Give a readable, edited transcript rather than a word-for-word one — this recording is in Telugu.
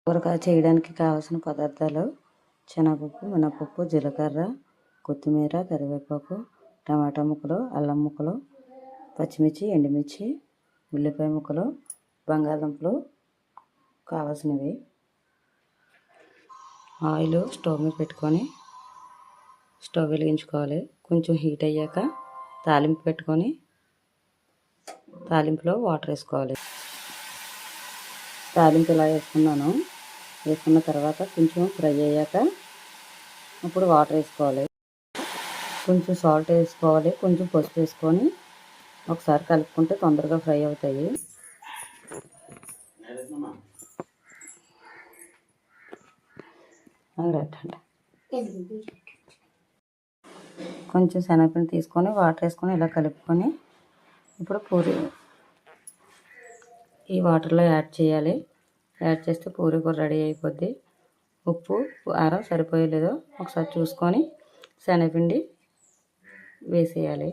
కూరగాయ చేయడానికి కావాల్సిన పదార్థాలు: శనగపప్పు, మినపప్పు, జీలకర్ర, కొత్తిమీర, కరివేపాకు, టమాటా ముక్కలు, అల్లం ముక్కలు, పచ్చిమిర్చి, ఎండుమిర్చి, ఉల్లిపాయ ముక్కలు, బంగాళదుంపలు కావాల్సినవి. ఆయిల్ స్టవ్ మీద పెట్టుకొని స్టవ్ వెలిగించుకోవాలి. కొంచెం హీట్ అయ్యాక తాలింపు పెట్టుకొని తాలింపులో వాటర్ వేసుకోవాలి. తాలింపు ఇలా వేసుకున్నాను. వేసుకున్న తర్వాత కొంచెం ఫ్రై అయ్యాక అప్పుడు వాటర్ వేసుకోవాలి. కొంచెం సాల్ట్ వేసుకోవాలి. కొంచెం పసుపు వేసుకొని ఒకసారి కలుపుకుంటే తొందరగా ఫ్రై అవుతాయి. కొంచెం శనగపిండి తీసుకొని వాటర్ వేసుకొని ఇలా కలుపుకొని ఇప్పుడు పూరి ఈ వాటర్లో యాడ్ చేయాలి. యాడ్ చేస్తే పూరి కూర రెడీ అయిపోద్ది. ఉప్పు కారం సరిపోయలేదో ఒకసారి చూసుకొని శనగపిండి వేసేయాలి.